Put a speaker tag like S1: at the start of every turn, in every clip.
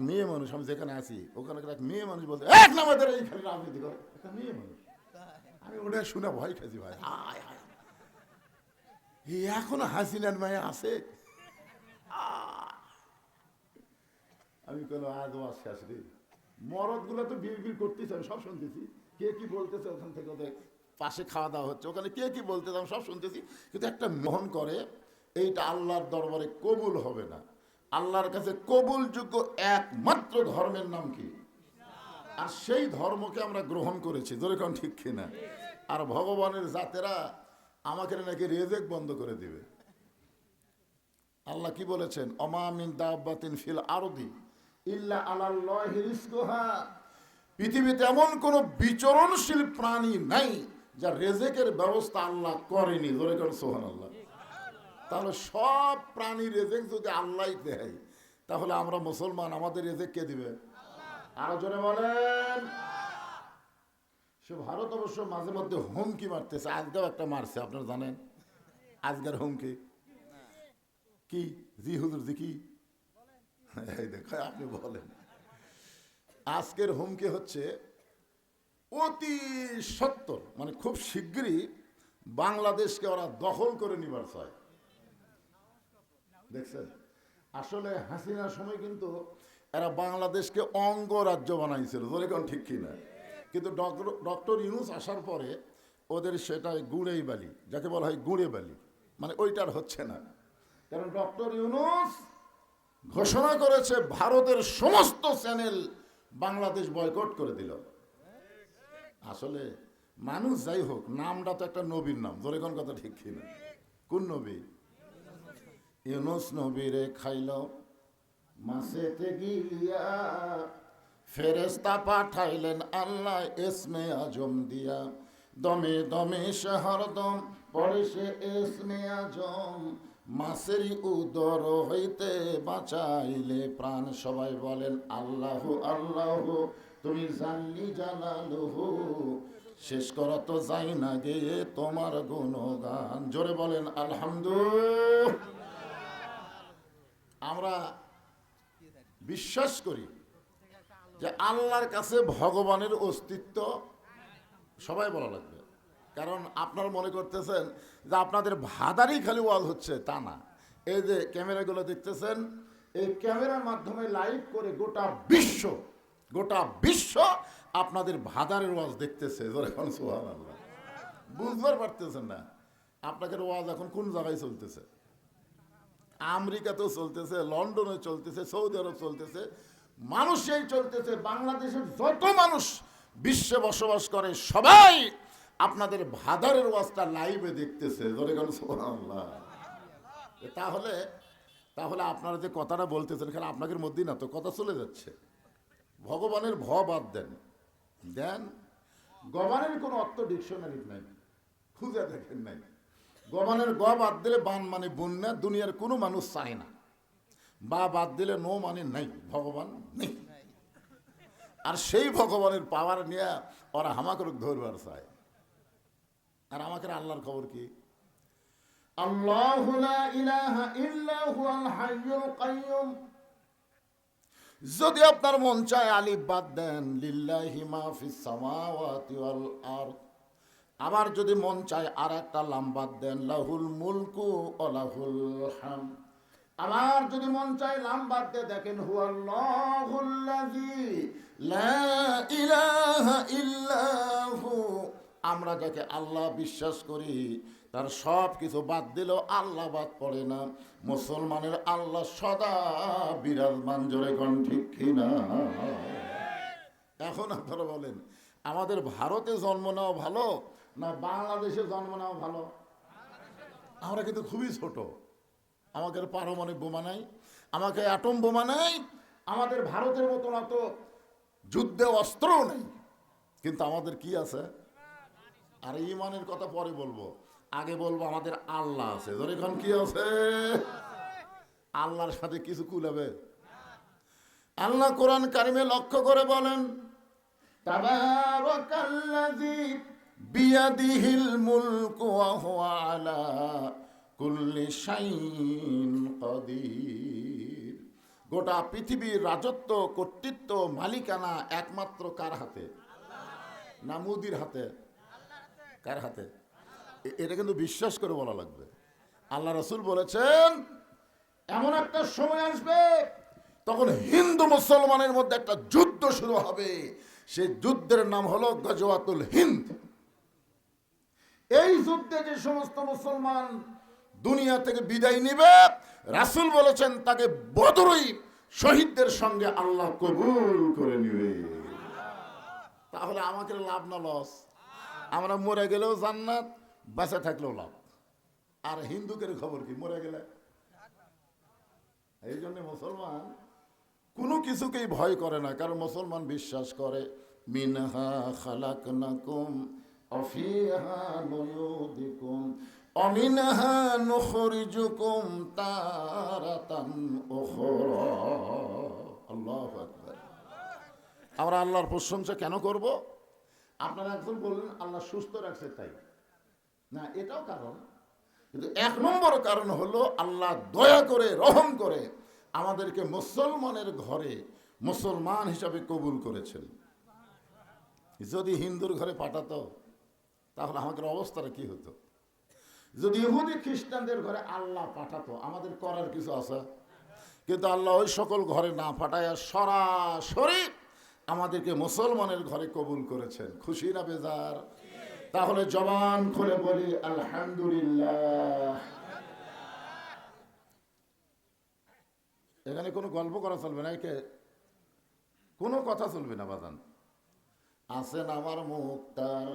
S1: মেয়ে মানুষ, আমি যেখানে আছি ওখানকার এক মেয়ে মানুষ বলতে এক নামাদের এই খালি রাজনীতি করে, একটা মেয়ে মানুষ। আমি ওটা শুনে ভয় খাইছি ভাই। হায় হায়, এখনো হাসিনার মায়ে আছে। আমি কেন আজ শেষ রে, মরদ গুলো তো বিড় বিড় করতেছে, আমি সব শুনতেছি। কে কি বলতেছে ওখান থেকে, ওদের পাশে খাওয়া দাওয়া হচ্ছে, ওখানে কে কি বলতেছে আমি সব শুনতেছি। কিন্তু একটা মোহন করে এইটা আল্লাহর দরবারে কবুল হবে না। আল্লাহর কাছে কবুলযোগ্য একমাত্র ধর্মের নাম কি? আর সেই ধর্মকে আমরা গ্রহণ করেছি, যেরকম ঠিক কিনা? আর ভগবানের জাতেরা আমাকে নাকি রেজেক বন্ধ করে দিবে। আল্লাহ কি বলেছেন? অমা মিন দাব্বাতিন ফিল আরদি ইল্লা আলাল্লাহি রিজকুহা। পৃথিবীতে এমন কোন বিচরণশীল প্রাণী নাই যার রেজেকের ব্যবস্থা আল্লাহ করেনি। যেরকম সুবহানাল্লাহ। তাহলে সব প্রাণীর রেজেক যদি আল্লাহ দেয়, তাহলে আমরা মুসলমান, আমাদের রেজেক কে দিবে? আরো জোরে বলেন। সে ভারত অবশ্য মাঝে মধ্যে হুমকি মারতেছে, আজকেও একটা মারছে, আপনারা জানেন আজকের হুমকি কি? জি হুজুর, জি কি? দেখো আপনি বলেন। আজকের হুমকি হচ্ছে অতি সত্তর, মানে খুব শিগগিরই বাংলাদেশকে ওরা দখল করে নিবার চায়। দেখছেন? আসলে হাসিনার সময় কিন্তু এরা বাংলাদেশকে অঙ্গরাজ্য বানাইছিল, যেরকম ঠিক কিনা? কিন্তু ডক্টর ইউনূস আসার পরে ওদের সেটাই গুঁড়েই বালি, যাকে বলা হয় গুঁড়ে বালি, মানে ওইটার হচ্ছে না। কারণ ডক্টর ইউনূস ঘোষণা করেছে ভারতের সমস্ত চ্যানেল বাংলাদেশ বয়কট করে দিল। আসলে মানুষ যাই হোক, নামটা তো একটা নবীর নাম, যেরকম কথা ঠিক কিনা? কোন নবী? ইউনূস নবীরে খাইল মাছেতে গিয়া, ফেরেশতা পাঠাইলেন আল্লাহ ইসমে আজম দিয়া। দমে দমে সে হরদম পড়ে সে ইসমে আজম, মাছেরই উদর হইতে বাঁচাইলে প্রাণ। সবাই বলেন আল্লাহ আল্লাহ, তুমি জানলি জালালুহু, শেষ করা তো যাই না গেয়ে তোমার গুণগান। জোরে বলেন আলহামদুলিল্লাহ। আমরা বিশ্বাস করি যে আল্লাহর কাছে ভগবানের অস্তিত্ব, সবাই বলা লাগবে। কারণ আপনারা মনে করতেছেন যে আপনাদের ভাদারই খালি ওয়াজ হচ্ছে, তা না। এই যে ক্যামেরাগুলো দেখতেছেন, এই ক্যামেরার মাধ্যমে লাইভ করে গোটা বিশ্ব আপনাদের ভাদারের ওয়াজ দেখতেছে। এখন সুবহানাল্লাহ, বুঝবার পারতেছেন না আপনাদের ওয়াজ এখন কোন জায়গায় চলতেছে। আমেরিকাতেও চলতেছে, লন্ডনে চলতেছে, সৌদি আরব চলতেছে, মানুষেই চলতেছে। বাংলাদেশের যত মানুষ বিশ্বে বসবাস করে সবাই আপনাদের ভাদারের ওয়াজটা লাইভে দেখতেছে। তাহলে আপনারা যে কথাটা বলতেছেন, এখানে আপনাদের মধ্যেই না তো কথা চলে যাচ্ছে। ভগবানের ভ বাদ দেন। গবানের কোনো অর্থ ডিকশনারি নাই, খুঁজে দেখেন নাই। গবানের গ বাদ দিলে বান মানে বন্যা, দুনিয়ার কোনো মানুষ চায় না। বা বাদ দিলে নো মানে নাই, ভগবান নেই। আর সেই ভগবানের পাওয়ার নিয়ে ওরা হামাকরক ধরবার চায়। আর আমাকে আল্লাহর খবর কি? আল্লাহু লা ইলাহা ইল্লা হুয়াল হাইয়ুল কাইয়ুম। যদি আপনার মন চায় আলিফ বাদ দেন, লিল্লাহি মা ফিস সামাওয়াতি ওয়াল আরদ। আবার যদি মন চায় আর একটা লাম বাদ দেন, লাহুল মুলকু ওয়া লাহুল হামদ। আবার যদি মন চায় লাম বাদ দিয়ে দেখেন, হুয়াল্লাহুল্লাযী লা ইলাহা ইল্লাহু। আমরা যাকে আল্লাহ বিশ্বাস করি তার সব কিছু বাদ দিলেও আল্লাহ বাদ পড়ে না। মুসলমানের আল্লাহ সদা বিরাজমান। জোরে কোন ঠিক কিনা? এখন আপনারা বলেন, আমাদের ভারতে জন্ম নেওয়া ভালো না বাংলাদেশে জন্ম নেওয়া ভালো? আমরা কিন্তু খুবই ছোট, আমাদের পারমাণবিক বোমা নাই, আমাকে অ্যাটম বোমা নাই, আমাদের ভারতের মতন অত যুদ্ধে অস্ত্রও নেই, কিন্তু আমাদের কি আছে? আর ঈমানের কথা পরে বলবো, আগে বলবো আমাদের আল্লাহ আছে। এখন কি আছে? আল্লাহর সাথে কিছু কুলাবে? আল্লাহ কোরআন কারিমে লক্ষ্য করে বলেন, তাবারাকাল্লাযী বিয়াদিহিল মুলকু ওয়া হুয়া আলা কুল্লি শাইইন কাদির। গোটা পৃথিবীর রাজত্ব, কর্তৃত্ব, মালিকানা একমাত্র কার হাতে? না মোদির হাতে? কার হাতে? এটা কিন্তু বিশ্বাস করে বলা লাগবে। আল্লাহ রাসূল বলেছেন এমন একটা সময় আসবে তখন হিন্দু মুসলমানের মধ্যে একটা যুদ্ধ শুরু হবে। সেই যুদ্ধের নাম হলো গজওয়াতুল হিন্দ। এই যুদ্ধে যে সমস্ত মুসলমান দুনিয়া থেকে বিদায় নিবে, রাসূল বলেছেন তাকে বদরই শহীদদের সঙ্গে আল্লাহ কবুল করে নিবে। তাহলে আমাকে লাভ না লস? আমরা মরে গেলেও জান্নাত, বেঁচে থাকলেও লাভ। আর হিন্দুকের খবর কি? মরে গেলে। এই জন্য মুসলমান কোনো কিছুকেই ভয় করে না, কারণ মুসলমান বিশ্বাস করে মিনহা খালাকনাকুম অফিহা নুয়ুদিকুম অমিনহা নুখরিজুকুম তারাতান উখরা। আল্লাহু আকবার। আমরা আল্লাহর প্রশংসা কেন করব? আপনারা একজন বললেন আল্লাহ সুস্থ রাখছে তাই না, এটাও কারণ। কিন্তু এক নম্বর কারণ হলো আল্লাহ দয়া করে, রহম করে আমাদেরকে মুসলমানের ঘরে মুসলমান হিসাবে কবুল করেছেন। যদি হিন্দুর ঘরে পাঠাতো তাহলে আমাদের অবস্থাটা কি হতো? যদি ইহুদি খ্রিস্টানদের ঘরে আল্লাহ পাঠাতো আমাদের করার কিছু আছে? কিন্তু আল্লাহ ওই সকল ঘরে না পাঠায় সরাসরি আমাদেরকে মুসলমানের ঘরে কবুল করেছেন। খুশি না বেজার? তাহলে জবান খুলে বলি আলহামদুলিল্লাহ। এখানে কোনো গল্প করা চলবে না, একে কোনো কথা চলবে না বাজান। আছেন আমার মুক্তার,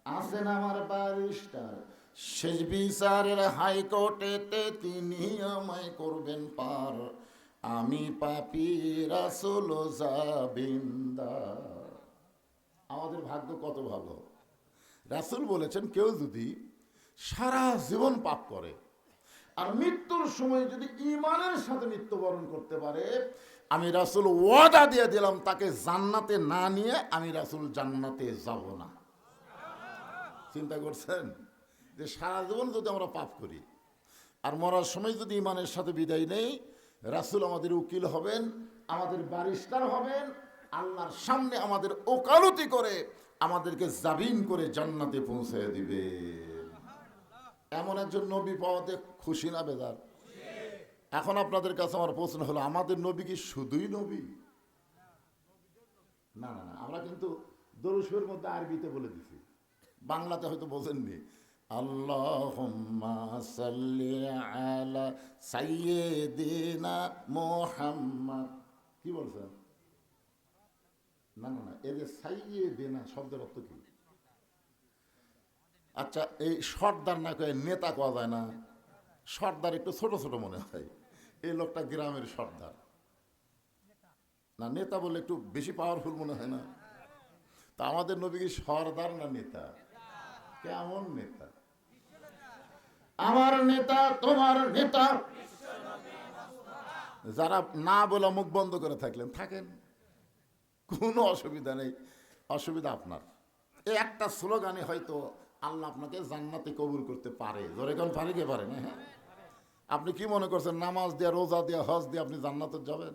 S1: আছেন আমার ব্যারিস্টার, শেষ বিচারের হাইকোর্টেতে তিনি আমায় করবেন পার, আমি পাপী রাসূল জাবিন্দার। আমাদের ভাগ্য কত ভালো। রাসূল বলেছেন কেউ যদি সারা জীবন পাপ করে আর মৃত্যুর সময় যদি ঈমানের সাথে মৃত্যুবরণ করতে পারে, আমি রাসূল ওয়াদা দিয়ে দিলাম তাকে জান্নাতে না নিয়ে আমি রাসূল জান্নাতে যাব না। চিন্তা করছেন যে সারা জীবন যদি আমরা পাপ করি আর মরার সময় যদি ঈমানের সাথে বিদায় নেই, রাসূল আমাদের উকিল হবেন, আমাদের ব্যারিস্টার হবেন, আল্লাহর সামনে আমাদের ওকালতি করে আমাদেরকে জামিন করে জান্নাতে পৌঁছে দিবে। এমন একজন নবী পাওয়াতে খুশি না বেজার? এখন আপনাদের কাছে আমার প্রশ্ন হলো, আমাদের নবী কি শুধুই নবী? না না না, আমরা কিন্তু দরুদ শরীফের মধ্যে আরবিতে বলে দিছি, বাংলাতে হয়তো বোঝেননি। আল্লাহুম্মা সাল্লি আলা সাইয়্যিদিনা মুহাম্মদ। কি বলছেন? না না না, এই যে সাইয়্যিদিনা শব্দের অর্থ কি? আচ্ছা, এই সর্দার না কয়ে নেতা কোয়া যায় না? সর্দার একটু ছোট ছোট মনে হয়, এই লোকটা গ্রামের সর্দার না, নেতা বললে একটু বেশি পাওয়ারফুল মনে হয় না? তা আমাদের নবী কি সর্দার না নেতা? কেমন নেতা? আমার নেতা, তোমার নেতা। যারা না বলে মুখ বন্ধ করে থাকলেন থাকেন, কোনো অসুবিধা নেই। অসুবিধা আপনার। এই একটা স্লোগানে হয়তো আল্লাহ আপনাকে জান্নাতে কবুল করতে পারে। ধরে কোন পারে কে পারে না? হ্যাঁ, আপনি কি মনে করছেন নামাজ দিয়া, রোজা দিয়া, হজ দিয়ে আপনি জান্নাতে যাবেন?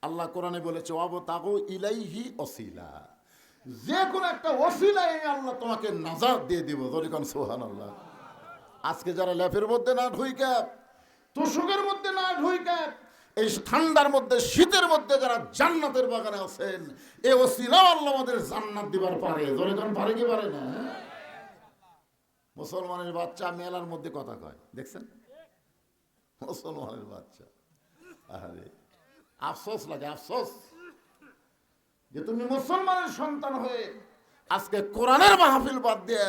S1: আল্লাহ কোরআনে বলেছে ওয়াবতাগু ইলাইহি ওসিলা, যে কোনো একটা ওসিলায় আল্লাহ তোমাকে নাজাত দিয়ে দিব। ধরে কোন সুবহানাল্লাহ। আজকে যারা ল্যাপের মধ্যে না ঢুইকা, তোষকের মধ্যে না ঢুইকা, এই ঠান্ডার মধ্যে, শীতের মধ্যে যারা জান্নাতের বাগানে আছেন, এই ওসিলা আল্লাহ আমাদের জান্নাত দিবার পারে। ধরে কোন পারে কি পারে না? মুসলমানের বাচ্চা মেলার মধ্যে কথা কয়, দেখছেন? মুসলমানের বাচ্চা, আরে আফসোস লাগে, আফসোস যে তুমি মুসলমানের সন্তান হয়ে আজকে কোরআনের মাহফিল বাদ দিয়ে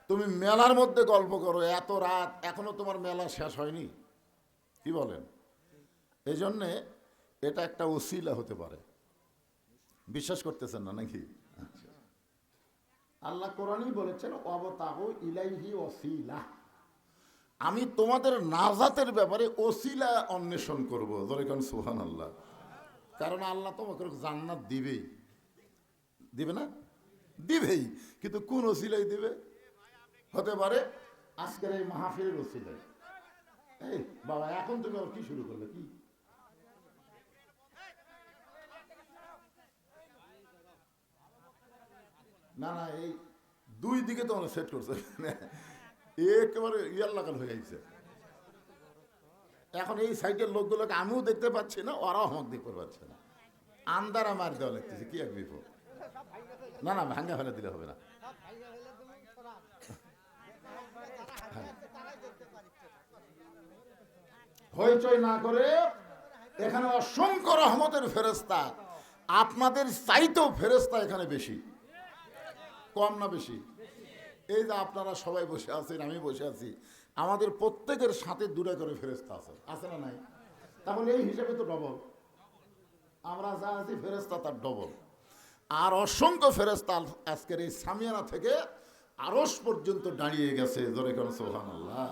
S1: তুমি মেলার মধ্যে গল্প করো। এত রাত এখনো তোমার মেলা শেষ হয়নি, কি বলেন? এই জন্যে এটা একটা ওসিলা হতে পারে। বিশ্বাস করতেছেন না নাকি? আচ্ছা, আল্লাহ কোরআনই বলেছেন ওয়াবতাগু ইলাইহি ওসিলা, আমি তোমাদের নাজাতের ব্যাপারে ওসিলা অন্বেষণ করব। ধরে কোন সুবহানাল্লাহ। কারণ আল্লাহ তোমাকে জান্নাত দিবেই, দিবে না? দিবেই, কিন্তু কোন ওসিলাই দিবে? হতে পারে আজকের এই মাহফিলের ওসিলাই। এই বাবা, এখন তুমি আবার কি শুরু করলে? কি না না, এই দুই দিকে তো সেট করছে, একেবারে ইয়ার লাগাল হয়ে গেছে। এখন এই সাইডের লোকগুলোকে আমিও দেখতে পাচ্ছি না, ওরাও আমাকে দেখতে পাচ্ছে না, আন্দারা মার দেওয়া লাগতেছে, কি এক বিপদ। না না, ভাঙ্গা ফেলে দিলে হবে না। হইচই না করে, এখানে অসংখ্য রহমতের ফেরেশতা, আপনাদের চাইতেও ফেরেশতা এখানে বেশি, কম না বেশি? এই যে আপনারা সবাই বসে আছেন, আমি বসে আছি, আমাদের প্রত্যেকের সাথে দূরে করে ফেরেশতা আছে, আছে না নাই? তাহলে এই হিসেবে তো ডবল, আমরা যা আছি ফেরেশতা তার ডবল। আর অসংখ্য ফেরেশতা আজকের এই সামিয়ানা থেকে আরশ পর্যন্ত দাঁড়িয়ে গেছে, জোরে কোন সুবহানাল্লাহ।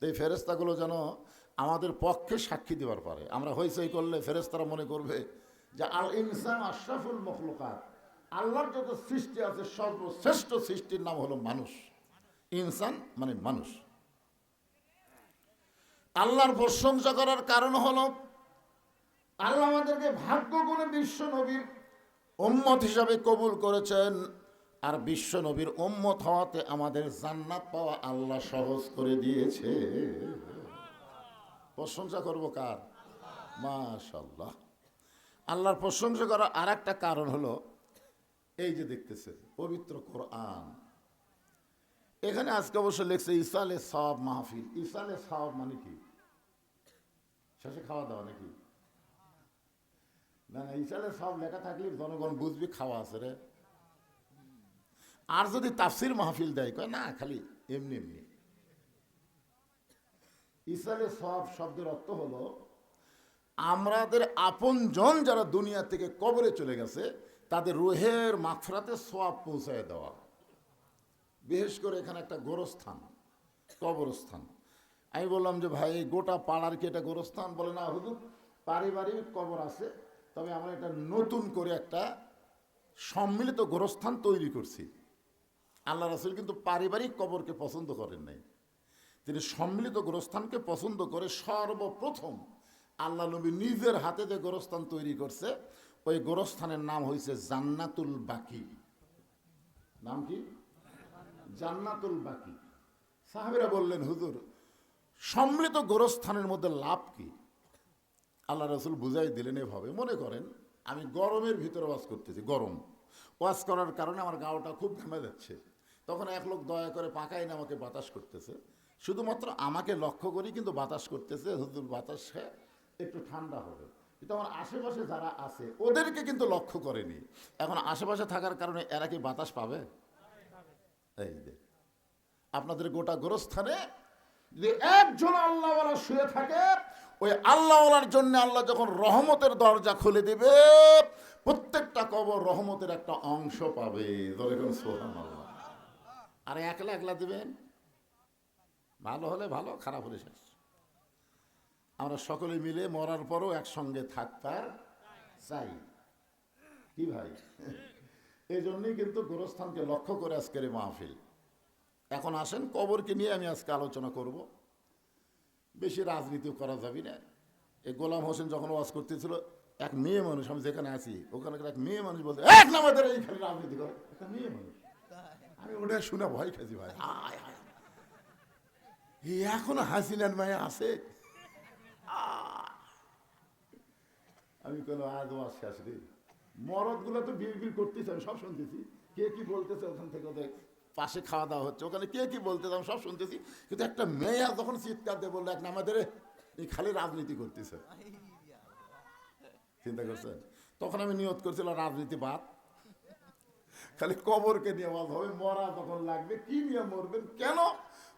S1: এই ফেরেশতাগুলো যেন আমাদের পক্ষে সাক্ষী দেওয়ার পারে। আমরা হইচই করলে ফেরেশতারা মনে করবে যে আল ইনসান আশরাফুল মখলুকাত, আল্লাহর যত সৃষ্টি আছে সর্বশ্রেষ্ঠ সৃষ্টির নাম হলো মানুষ। ইনসান মানে মানুষ। আল্লাহর প্রশংসা করার কারণ হলো আল্লাহ আমাদেরকে ভাগ্য গুণে বিশ্ব নবীর উম্মত হিসাবে কবুল করেছেন, আর বিশ্ব নবীর উম্মত হওয়াতে আমাদের জান্নাত পাওয়া আল্লাহ সহজ করে দিয়েছে। প্রশংসা করব কার? মাশাআল্লাহ। আল্লাহর প্রশংসা করার আর একটা কারণ হলো এই যে দেখতেছে পবিত্র কোরআন। এখানে আজকে অবশ্য লেখছে ইসালে সওয়াব মাহফিল। ইসালে সওয়াব মানে কি? শেষে খাওয়া দাওয়া নাকি? না না, ইসালে সওয়াব লেখা থাকলে জনগণ বুঝবি খাওয়া আছে রে। আর যদি তাফসির মাহফিল দেয়, কয় না খালি এমনি এমনি। ইসালে সওয়াব শব্দের অর্থ হলো আমাদের আপনজন যারা দুনিয়া থেকে কবরে চলে গেছে তাদের রুহের মাগফিরাতে সওয়াব পৌঁছায় দেওয়া। বিশেষ করে এখানে একটা গোরস্থান, কবরস্থান। আমি বললাম যে ভাই গোটা পাড়ার কি এটা গোরস্থান? বলে না হুজুর, পারিবারিক কবর আছে, তবে আমরা এটা নতুন করে একটা সম্মিলিত গোরস্থান তৈরি করছি। আল্লাহ রাসূল কিন্তু পারিবারিক কবরকে পছন্দ করেন নাই, তিনি সম্মিলিত গোরস্থানকে পছন্দ করে সর্বপ্রথম আল্লাহ নবী নিজের হাতে যে গোরস্থান তৈরি করছে, ওই গোরস্থানের নাম হয়েছে জান্নাতুল বাকি। নাম কি? জান্নাতুল বাকি। সাহাবীরা বললেন হুজুর, সম্মিলিত গোরস্থানের মধ্যে লাভ কি? আল্লাহ রাসূল বুঝাই দিলেন এভাবে, মনে করেন আমি গরমের ভিতরে ওয়াজ করতেছি, গরম ওয়াজ করার কারণে আমার গাওটা খুব ঘেমে যাচ্ছে, তখন এক লোক দয়া করে পাকাই না আমাকে বাতাস করতেছে, শুধুমাত্র আমাকে লক্ষ্য করি কিন্তু বাতাস করতেছে, হুজুর বাতাস একটু ঠান্ডা হবে, কিন্তু আমার আশেপাশে যারা আছে ওদেরকে কিন্তু লক্ষ্য করেনি। এখন আশেপাশে থাকার কারণে এরা কি বাতাস পাবে? এই যে আপনাদের গোটা গোরস্থানে যদি একজন আল্লাহওয়ালা শুয়ে থাকে, ওই আল্লাহওয়ালার জন্য আল্লাহ যখন রহমতের দরজা খুলে দিবে, প্রত্যেকটা কবর রহমতের একটা অংশ পাবে। সুবহানাল্লাহ। আর একলা একলা দিবেন, ভালো হলে ভালো, খারাপ হলে শেষ। আমরা সকলে মিলে মরার পরও একসঙ্গে থাকতার চাই, কি ভাই? এই জন্যই কিন্তু গোরস্থানকে লক্ষ্য করে আজকের এই মাহফিল। এখন আসেন কবরকে নিয়ে আমি আজকে আলোচনা করব, বেশি রাজনীতি করা যাবে না। এই গোলাম হোসেন যখন ওয়াজ করতেছিল, এক মেয়ে মানুষ, আমি যেখানে আছি ওখানে এক মেয়ে মানুষ বলতে, এক নামাদের এই খালি রাজনীতি করে, একটা মেয়ে মানুষ। আমি ওটা শুনে ভয় খেয়েছি ভাই। এখনো হাসিনার মায়া আছে। আমি কোনো আজ ওয়াজ শেষ রে, মরদ গুলো তো বিড় করতেছে, আমি সব শুনতেছি, কে কি বলতেছে ওখান থেকে, ওদের পাশে খাওয়া দাওয়া হচ্ছে, ওখানে কে কি বলতেছে আমি সব শুনতেছি, কিন্তু একটা মেয়ে যখন চিৎকার দিয়ে বললো এক নামাদের এই খালি রাজনীতি করতেছে, চিন্তা করছেন? তখন আমি নিয়ত করছিলাম রাজনীতি বাদ, খালি কবরকে নিয়ে ওয়াজ হবে। মরা যখন লাগবে, কি নিয়ে মরবেন, কেন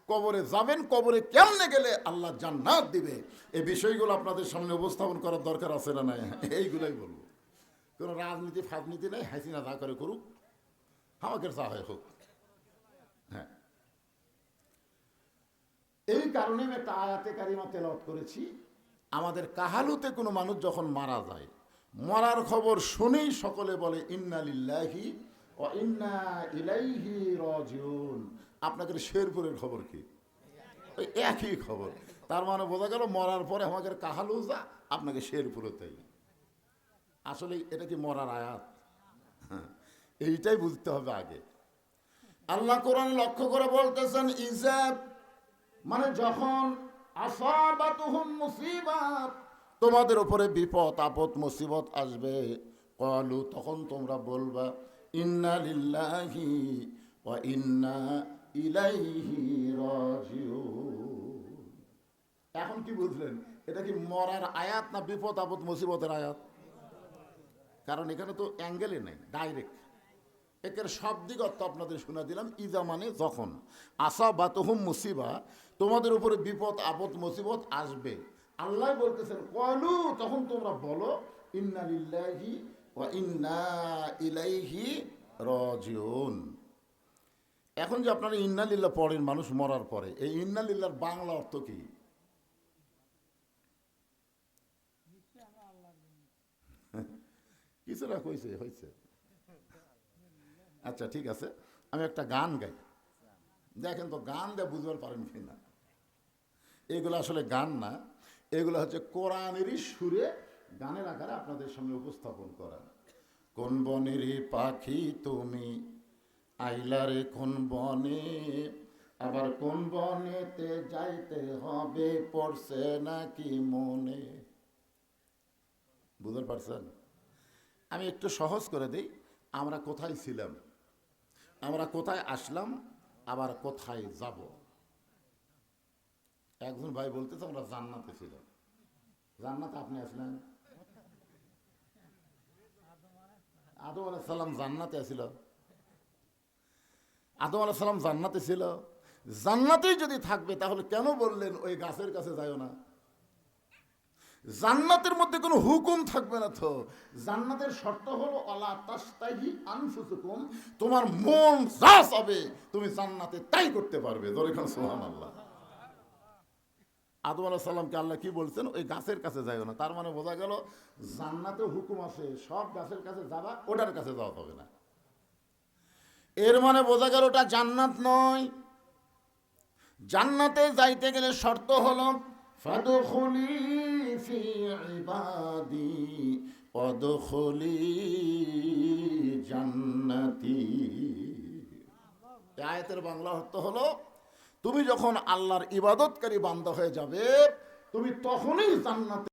S1: কবরে যাবেন, কবরে কেমনে গেলে আল্লাহ জান্নাত দিবে, এই বিষয়গুলো আপনাদের সামনে উপস্থাপন করার দরকার আছে না নাই? এইগুলাই বলবো। কোনো রাজনীতি ফাজনীতি নেই, হাসিনা যা করে করুক, আমাকে যা হয় হোক। হ্যাঁ, এই কারণে আমি একটা আয়াতে কারিমা তেলাওয়াত করেছি। আমাদের কাহালুতে কোনো মানুষ যখন মারা যায়, মরার খবর শুনেই সকলে বলে ইন্না লিল্লাহি ওয়া ইন্না ইলাইহি রাজিউন। আপনাদের শেরপুরের খবর কি? ওই একই খবর। তার মানে বোঝা গেল মরার পরে আমাদের কাহালু যা, আপনাকে শেরপুরে তাই। আসলে এটা কি মরার আয়াত? হ্যাঁ, এইটাই বুঝতে হবে আগে। আল্লাহ কোরআন লক্ষ্য করে বলতেছেন ইজাব মানে যখন আসাবাতুহুম মুসিবাত, তোমাদের উপরে বিপদ আপদ মুসিবত আসবে, ক্বালু তখন তোমরা বলবা ইন্না লিল্লাহি ওয়া ইন্না ইলাইহি রাজিউন। এখন কি বুঝলেন? এটা কি মরার আয়াত না বিপদ আপদ মুসিবতের আয়াত? কারণ এখানে তো অ্যাঙ্গেলে নেই, ডাইরেক্ট একের শাব্দিক অর্থ আপনাদের শোনা দিলাম। ইজা মানে যখন, আসা বা তহুম মুসিবা, তোমাদের উপরে বিপদ আপদ মুসিবত আসবে, আল্লাহ বলতেছেন ক্বালু তখন তোমরা বলো ইন্না লিল্লাহি ওয়া ইন্না ইলাইহি রাজিউন। এখন যে আপনারা ইন্না লিল্লাহ পড়েন মানুষ মরার পরে, এই ইন্না লিল্লাহর বাংলা অর্থ কি? কিছুটা কইছে হয়েছে। আচ্ছা ঠিক আছে, আমি একটা গান গাই, দেখেন তো গান দিয়ে বুঝবার পারেন কিনা। এগুলো আসলে গান না, এগুলো হচ্ছে কোরআনেরই সুরে গানের আকারে আপনাদের সামনে উপস্থাপন করা। কোন বনেরই পাখি তুমি আইলারে কোন বনে, আবার কোন বনেতে যাইতে হবে পড়ছে নাকি মনে। বুঝতে পারছেন? আমি একটু সহজ করে দিই, আমরা কোথায় ছিলাম, আমরা কোথায় আসলাম, আবার কোথায় যাব। একজন ভাই বলতেছে আমরা জান্নাতে ছিলাম। জান্নাতে আপনি আসলেন? আদম আলাইহিস সালাম জান্নাতে ছিল। আদম আলাইহিস সালাম জান্নাতে ছিল। জান্নাতেই যদি থাকবে তাহলে কেন বললেন ওই গাছের কাছে যাও না? জান্নাতের মধ্যে কোনো হুকুম থাকবে না তো। জান্নাতের শর্ত হলো আলা তাস্তাহি আনফুসুকুম, তোমার মন যা চাবে তুমি জান্নাতে তাই করতে পারবে। জোরে খান সুবহানাল্লাহ। আদম আলাইহিস সালামকে আল্লাহ কি বলছেন? ওই গাছের কাছে যাইও না। তার মানে বোঝা গেল জান্নাতে হুকুম আছে সব গাছের কাছে যাবা, ওটার কাছে যাওয়া হবে না। এর মানে বোঝা গেল ওটা জান্নাত নয়। জান্নাতে যাইতে গেলে শর্ত হলো ফাদখুলি ফি ইবাদি ওয়াদখুলি জান্নাতি। এই আয়াতের বাংলা অর্থ হলো তুমি যখন আল্লাহর ইবাদতকারী বান্দা হয়ে যাবে তুমি তখনই জান্নাতে